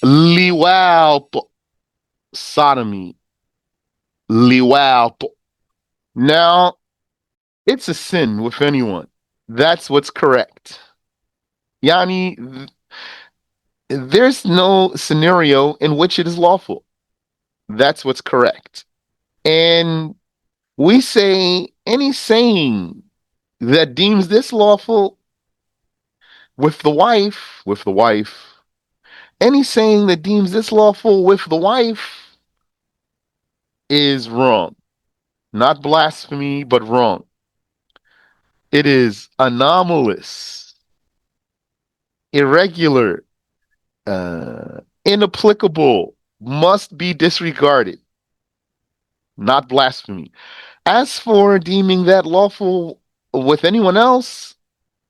Liwat, sodomy. Liwat. Now, it's a sin with anyone. That's what's correct. Yani, there's no scenario in which it is lawful. That's what's correct. And we say any saying that deems this lawful with the wife, any saying that deems this lawful with the wife is wrong. Not blasphemy, but wrong. It is anomalous, irregular, inapplicable, must be disregarded. Not blasphemy. As for deeming that lawful with anyone else,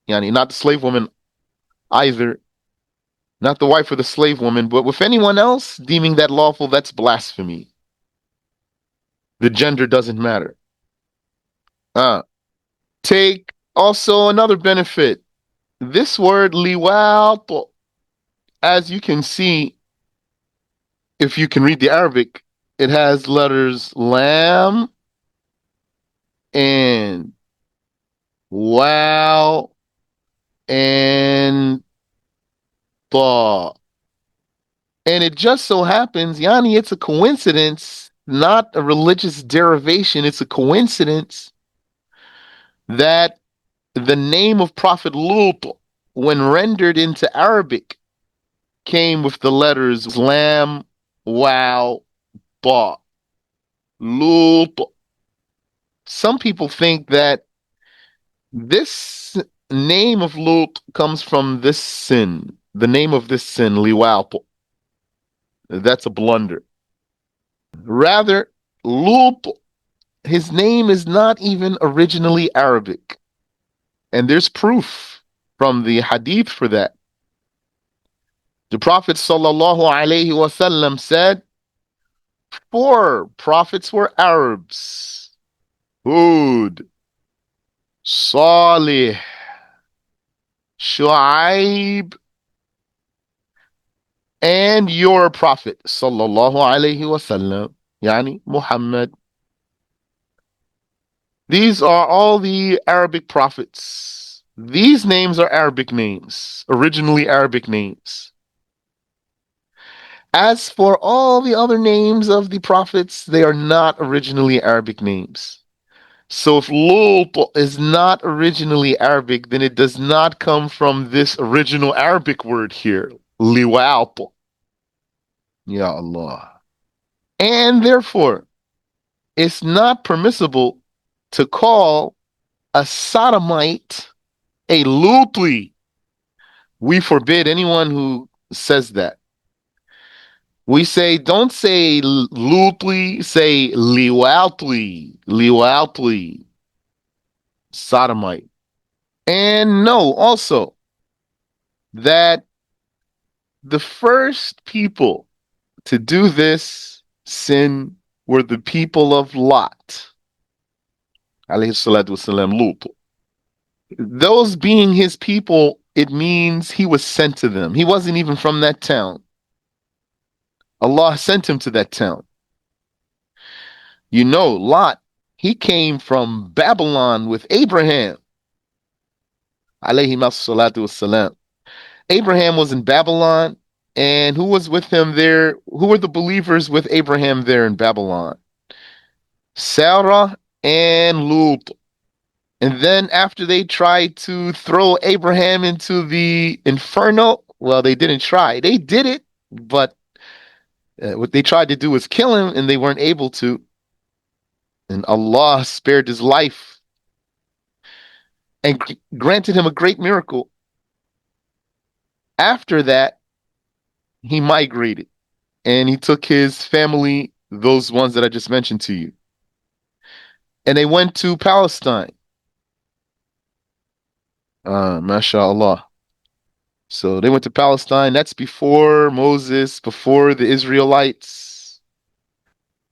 yani not the slave woman either, not the wife of the slave woman, but with anyone else, deeming that lawful, that's blasphemy. The gender doesn't matter. Uh, Take also another benefit. This word liwat, as you can see, if you can read the Arabic, it has letters lam and wow and ta. And it just so happens, Yani, it's a coincidence, not a religious derivation. It's a coincidence that the name of Prophet Lut, when rendered into Arabic, came with the letters Lam, Wow, Ta. Lut. Some people think that this name of Lut comes from this sin, the name of this sin, Liwat. That's a blunder. Rather, Lut, his name is not even originally Arabic. And there's proof from the hadith for that. The Prophet sallallahu alaihi wasallam said, four prophets were Arabs: Hud, Salih, Shu'aib, and your Prophet sallallahu alaihi wasallam, yani Muhammad. These are all the Arabic prophets. These names are Arabic names, originally Arabic names. As for all the other names of the prophets, they are not originally Arabic names. So if Lut is not originally Arabic, then it does not come from this original Arabic word here, liwat. Ya Allah. And therefore, it's not permissible to call a sodomite a Luti. We forbid anyone who says that. We say, don't say Luti, say Liwatli, Liwatli, sodomite. And know also that the first people to do this sin were the people of Lot, alayhi salatu wasalam, Lut. Those being his people, it means he was sent to them. He wasn't even from that town. Allah sent him to that town. You know, Lot, he came from Babylon with Abraham, alayhi salatu wasalam. Abraham was in Babylon, and who was with him there? Who were the believers with Abraham there in Babylon? Sarah and Lut. And then after they tried to throw Abraham into the inferno, well, they didn't try. They did it, but what they tried to do was kill him, and they weren't able to. And Allah spared his life and granted him a great miracle. After that, he migrated and he took his family, those ones that I just mentioned to you, and they went to Palestine. MashaAllah. So they went to Palestine. That's before Moses, before the Israelites.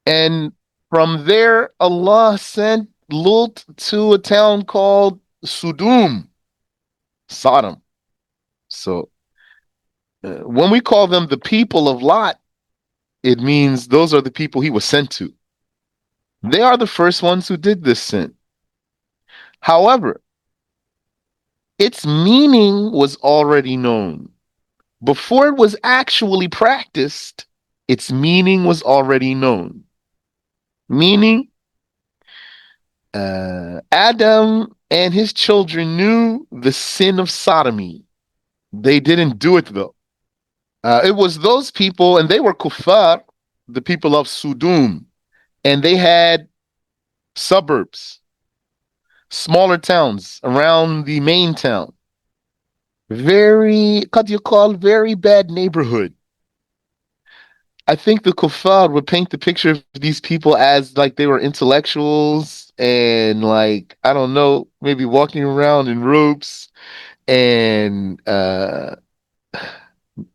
And from there, Allah sent Lut to a town called Sodom, Sodom. So When we call them the people of Lot, it means those are the people he was sent to. They are the first ones who did this sin. However, its meaning was already known. Before it was actually practiced, its meaning was already known. Meaning, Adam and his children knew the sin of sodomy. They didn't do it though. It was those people, and they were kuffar, the people of Sodom, and they had suburbs, smaller towns around the main town. Very, what do you call, very bad neighborhood. I think the kuffar would paint the picture of these people as like they were intellectuals and like, I don't know, maybe walking around in robes and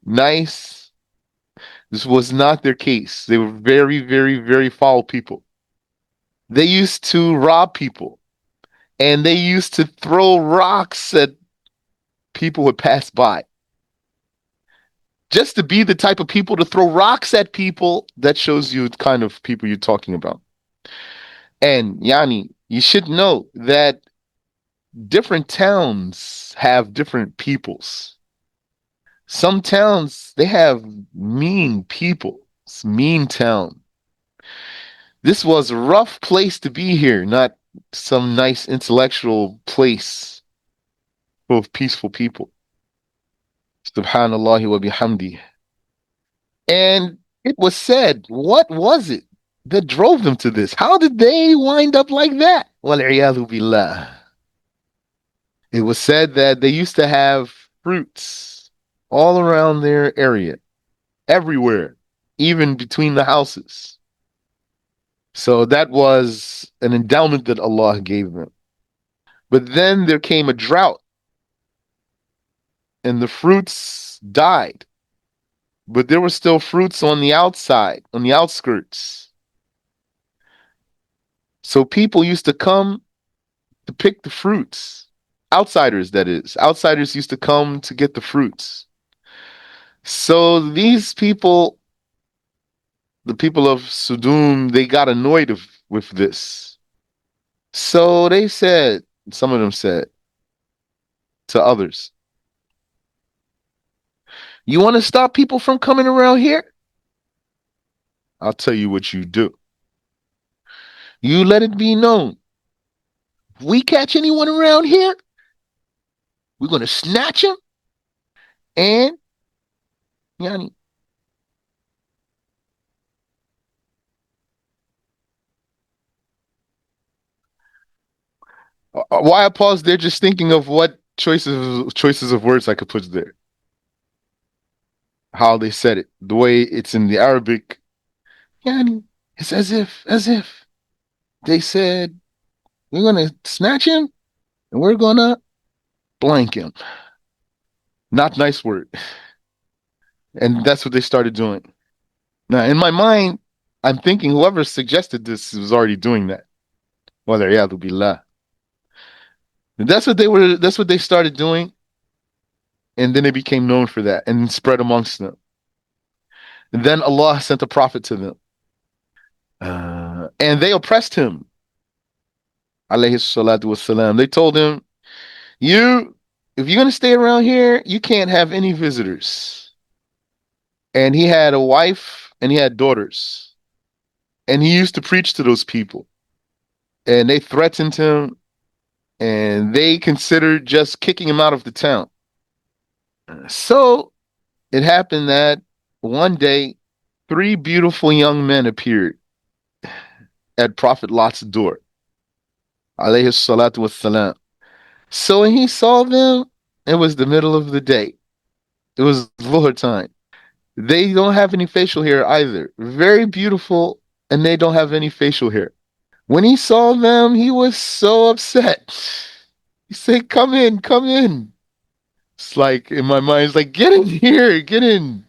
nice. This was not their case. They were very, very, very foul people. They used to rob people and they used to throw rocks at people who would pass by. Just to be the type of people to throw rocks at people, that shows you the kind of people you're talking about. And Yani, you should know that different towns have different peoples. Some towns, they have mean people. It's a mean town. This was a rough place to be here, not some nice intellectual place full of peaceful people. Subhanallah wa bihamdi. And it was said, what was it that drove them to this? How did they wind up like that? Wal-iyadhu billah. It was said that they used to have fruits all around their area, everywhere, even between the houses. So that was an endowment that Allah gave them. But then there came a drought and the fruits died. But there were still fruits on the outside, on the outskirts. So people used to come to pick the fruits. Outsiders, that is. Outsiders used to come to get the fruits. So these people, the people of Sodom, they got annoyed with this. So they said, some of them said to others, you want to stop people from coming around here? I'll tell you what you do. You let it be known. If we catch anyone around here, we're going to snatch him and, yani, why I pause there, just thinking of what choices of words I could put there. How they said it, the way it's in the Arabic. Yani, it's as if they said, we're gonna snatch him and we're gonna blank him. Not nice word. And that's what they started doing. Now, in my mind, I'm thinking whoever suggested this was already doing that. Wal-iyadhu billah. That's what they started doing, and then they became known for that and spread amongst them. And then Allah sent a prophet to them. And they oppressed him, alayhi salatu wasalam. They told him, if you're going to stay around here, you can't have any visitors. And he had a wife and he had daughters. And he used to preach to those people. And they threatened him and they considered just kicking him out of the town. So it happened that one day, three beautiful young men appeared at Prophet Lot's door, alayhi salatu wassalam. So when he saw them, it was the middle of the day. It was Dhuhr time. They don't have any facial hair either. Very beautiful, and they don't have any facial hair. When he saw them, he was so upset. He said, come in, come in. It's like, in my mind, it's like, get in here, get in.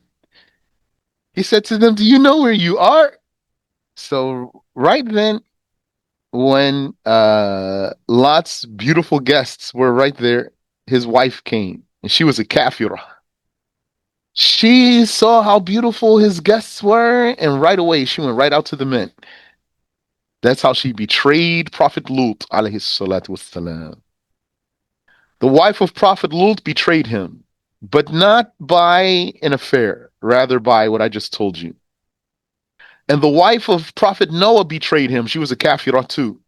He said to them, do you know where you are? So right then, when Lot's beautiful guests were right there, his wife came, and she was a kafirah. She saw how beautiful his guests were, and right away she went right out to the men. That's how she betrayed Prophet Lut, alayhi salatu wassalam. The wife of Prophet Lut betrayed him, but not by an affair, rather by what I just told you. And the wife of Prophet Noah betrayed him. She was a kafirah too,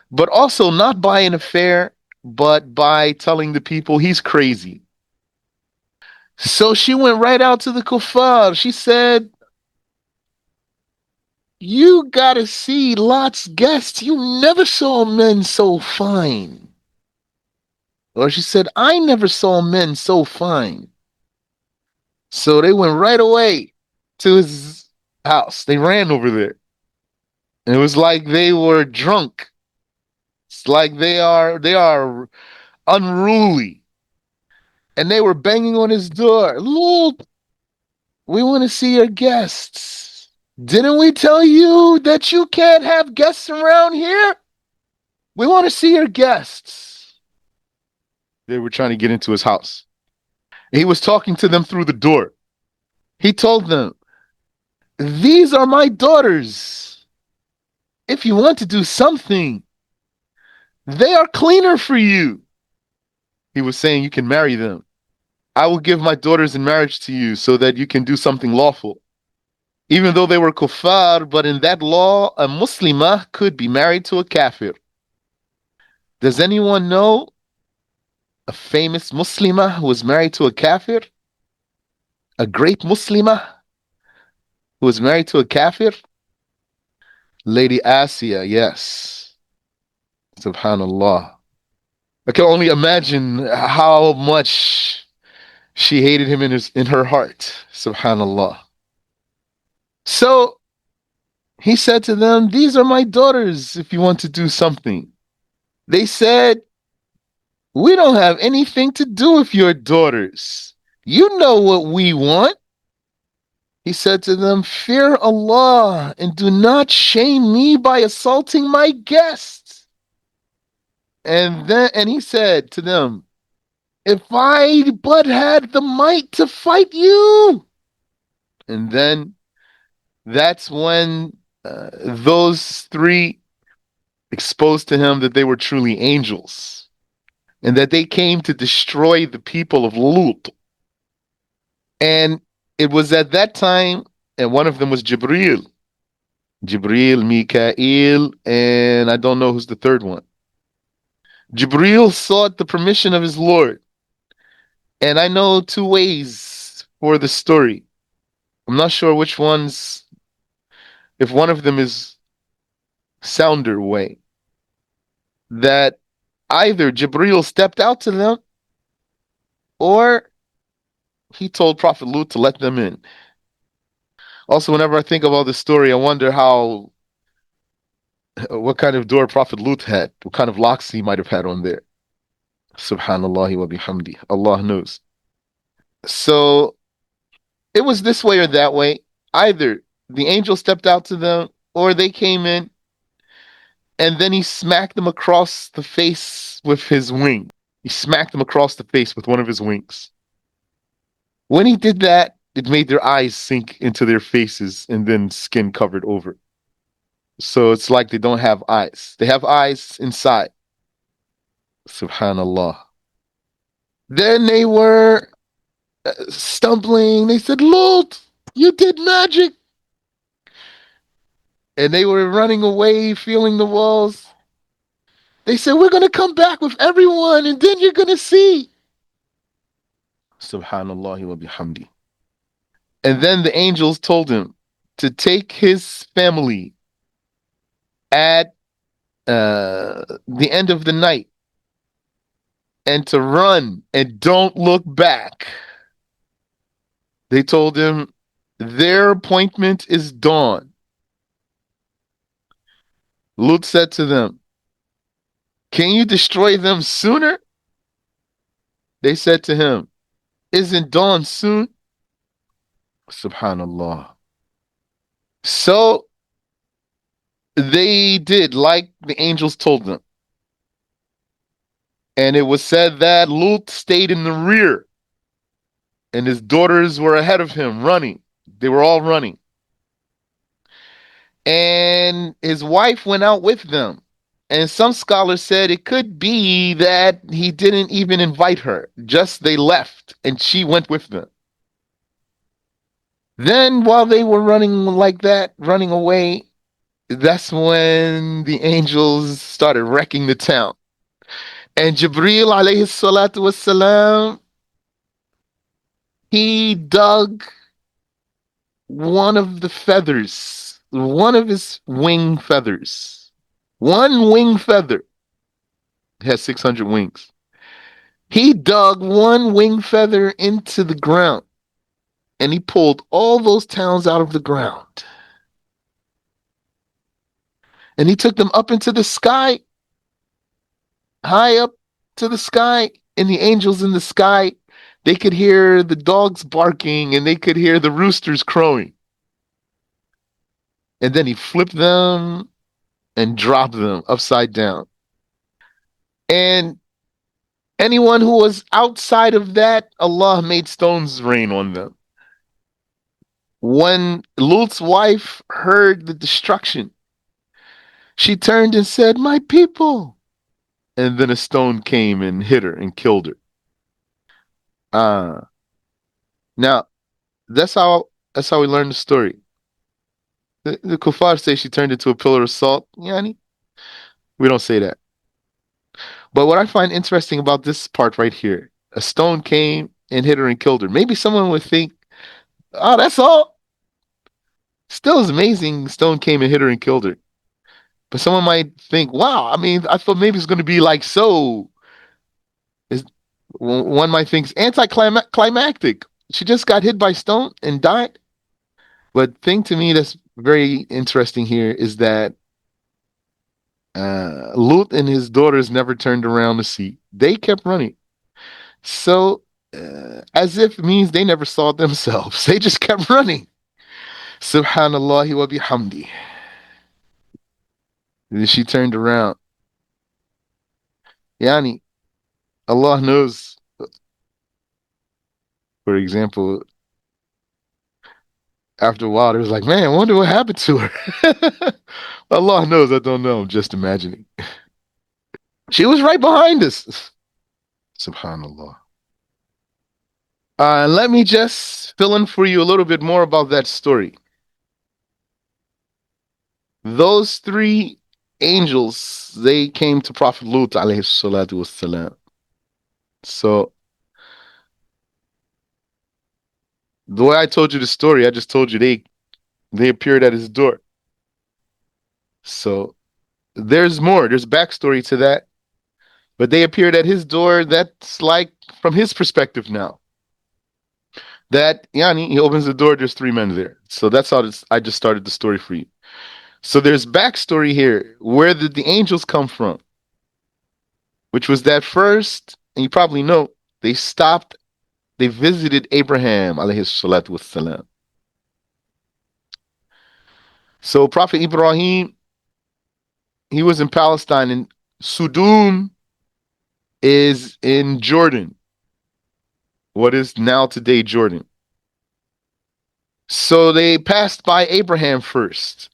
but also not by an affair, but by telling the people he's crazy. So she went right out to the kuffar. She said, "You gotta see Lot's guests. You never saw men so fine." Or she said, "I never saw men so fine." So they went right away to his house. They ran over there. And it was like they were drunk. It's like they are unruly. And they were banging on his door. "Look, we want to see your guests. Didn't we tell you that you can't have guests around here? We want to see your guests." They were trying to get into his house. He was talking to them through the door. He told them, "These are my daughters. If you want to do something, they are cleaner for you." He was saying you can marry them. "I will give my daughters in marriage to you so that you can do something lawful." Even though they were kuffar, but in that law, a Muslimah could be married to a kafir. Does anyone know a famous Muslimah who was married to a kafir? A great Muslimah who was married to a kafir? Lady Asiya, yes. Subhanallah. I can only imagine how much she hated him in her heart. Subhanallah. So he said to them, "These are my daughters if you want to do something." They said, "We don't have anything to do with your daughters. You know what we want." He said to them, "Fear Allah and do not shame me by assaulting my guests." And he said to them, "If I but had the might to fight you." And then that's when those three exposed to him that they were truly angels and that they came to destroy the people of Lut. And it was at that time, and one of them was Jibril. Jibril, Mikael, and I don't know who's the third one. Jibril sought the permission of his Lord. And I know two ways for the story. I'm not sure which one's, if one of them is sounder way. That either Jibril stepped out to them or he told Prophet Lut to let them in. Also, whenever I think of all this story, I wonder what kind of door Prophet Lut had, what kind of locks he might have had on there. Subhanallah wa bihamdi. Allah knows. So it was this way or that way. Either the angel stepped out to them or they came in and then he smacked them across the face with his wing. He smacked them across the face with one of his wings. When he did that, it made their eyes sink into their faces and then skin covered over. So it's like they don't have eyes. They have eyes inside. Subhanallah. Then they were stumbling. They said, "Lord, you did magic." And they were running away, feeling the walls. They said, "We're going to come back with everyone and then you're going to see." Subhanallah wa bihamdi. And then the angels told him to take his family at the end of the night and to run and don't look back. They told him their appointment is dawn. Lut said to them, "Can you destroy them sooner?" They said to him, "Isn't dawn soon?" Subhanallah. So they did like the angels told them. And it was said that Lut stayed in the rear and his daughters were ahead of him running. They were all running. And his wife went out with them. And some scholars said it could be that he didn't even invite her, just they left and she went with them. Then, while they were running like that, running away, that's when the angels started wrecking the town. And Jibril alayhi salatu wassalam, he dug one of the feathers, one of his wing feathers. One wing feather has 600 wings. He dug one wing feather into the ground and he pulled all those towns out of the ground. And he took them up into the sky, high up to the sky, and the angels in the sky, they could hear the dogs barking and they could hear the roosters crowing. And then he flipped them and dropped them upside down. And anyone who was outside of that, Allah made stones rain on them. When Lut's wife heard the destruction, she turned and said, "My people." And then a stone came and hit her and killed her. Now that's how we learn the story. The kuffar say she turned into a pillar of salt. Yani, we don't say that. But what I find interesting about this part right here, a stone came and hit her and killed her. Maybe someone would think, "Oh, that's all." Still is amazing. Stone came and hit her and killed her. But someone might think, "Wow, I mean, I thought maybe it's going to be like so." Is one might think it's anticlimactic. She just got hit by stone and died. But thing to me that's very interesting here is that Lut and his daughters never turned around to see. They kept running. So, as if it means they never saw it themselves. They just kept running. Subhanallah wa bihamdi. And she turned around. Yani, Allah knows, for example, after a while, it was like, man, I wonder what happened to her. Allah knows, I don't know. I'm just imagining. She was right behind us. Subhanallah. Let me just fill in for you a little bit more about that story. Those three angels, they came to Prophet Lut alayhi salatu wassalam. So the way I told you the story, I just told you they appeared at his door. So there's more. There's backstory to that. But they appeared at his door. That's like from his perspective now. That Yani, he opens the door, there's three men there. So that's how I just started the story for you. So there's backstory here. Where did the angels come from? Which was that first, and you probably know, they stopped, they visited Abraham alayhi salatu wassalam. So Prophet Ibrahim, he was in Palestine, and Sodom is in Jordan, what is now today Jordan. So they passed by Abraham first,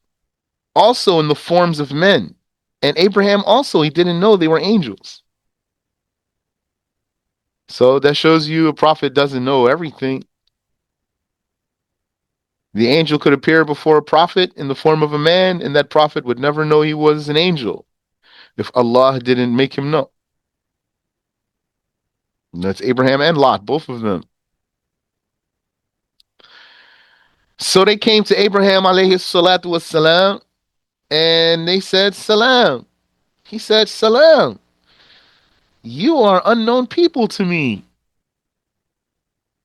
also in the forms of men. And Abraham also, he didn't know they were angels. So that shows you a prophet doesn't know everything. The angel could appear before a prophet in the form of a man, and that prophet would never know he was an angel if Allah didn't make him know. And that's Abraham and Lot, both of them. So they came to Abraham alayhi salatu wassalam, and they said, "Salam." He said, "Salam. You are unknown people to me."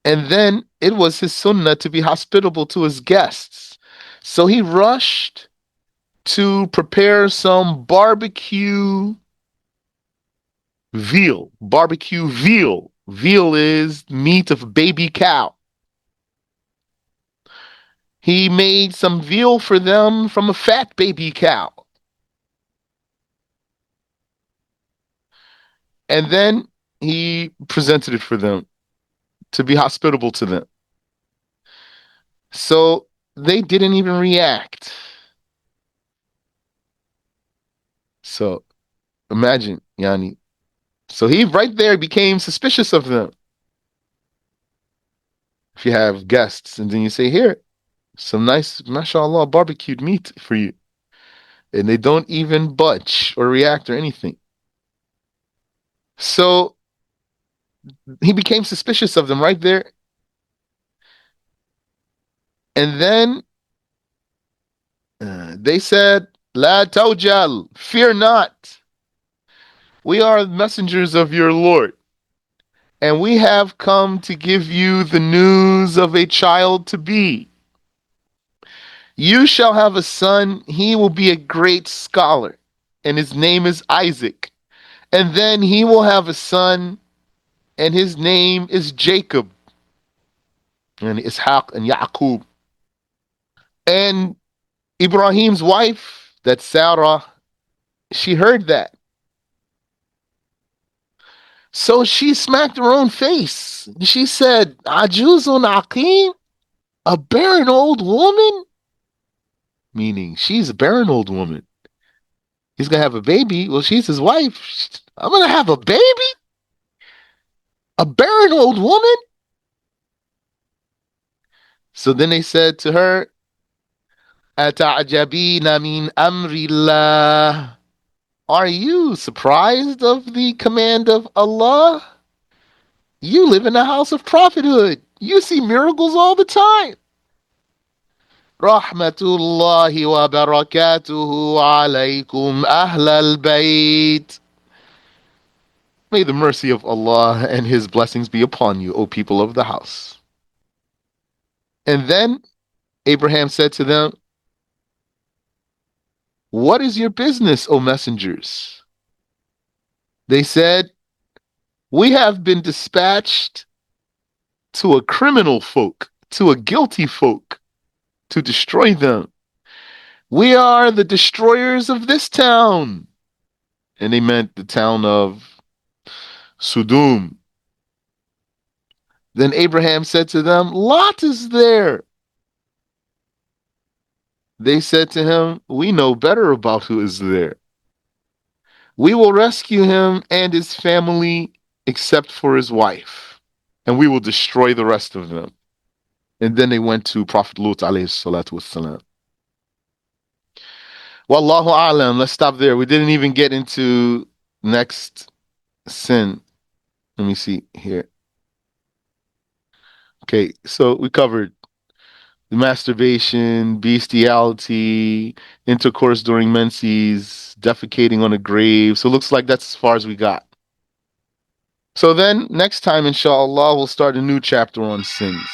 And then it was his sunnah to be hospitable to his guests. So he rushed to prepare some barbecue veal. Barbecue veal. Veal is meat of baby cow. He made some veal for them from a fat baby cow. And then he presented it for them to be hospitable to them. So they didn't even react. So imagine, Yani. So he right there became suspicious of them. If you have guests and then you say, here, some nice, mashallah, barbecued meat for you. And they don't even budge or react or anything. So he became suspicious of them right there. And then they said, La tawjal, fear not. We are messengers of your Lord. And we have come to give you the news of a child to be. You shall have a son. He will be a great scholar. And his name is Isaac. And then he will have a son. And his name is Jacob. And Ishaq and Yaqub. And Ibrahim's wife, that's Sarah, she heard that. So she smacked her own face. She said, Ajuzun Aqim, a barren old woman? Meaning, she's a barren old woman. He's going to have a baby. Well, she's his wife. I'm going to have a baby? A barren old woman? So then they said to her, Ata'jabina min amrillah. Are you surprised of the command of Allah? You live in a house of prophethood. You see miracles all the time. Rahmatullahi wa barakatuhu alaykum ahlal bayt. May the mercy of Allah and His blessings be upon you, O people of the house. And then Abraham said to them, what is your business, O messengers? They said, we have been dispatched to a criminal folk, to a guilty folk, to destroy them. We are the destroyers of this town. And they meant the town of Sodom. Then Abraham said to them, Lot is there. They said to him, we know better about who is there. We will rescue him and his family except for his wife, and we will destroy the rest of them. And then they went to Prophet Lut alayhi salatu wassalam. Wallahu a'lam. Let's stop there. We didn't even get into next sin. Let me see here. Okay, so we covered the masturbation, bestiality, intercourse during menses, defecating on a grave. So it looks like that's as far as we got. So then next time, inshallah, we'll start a new chapter on sins.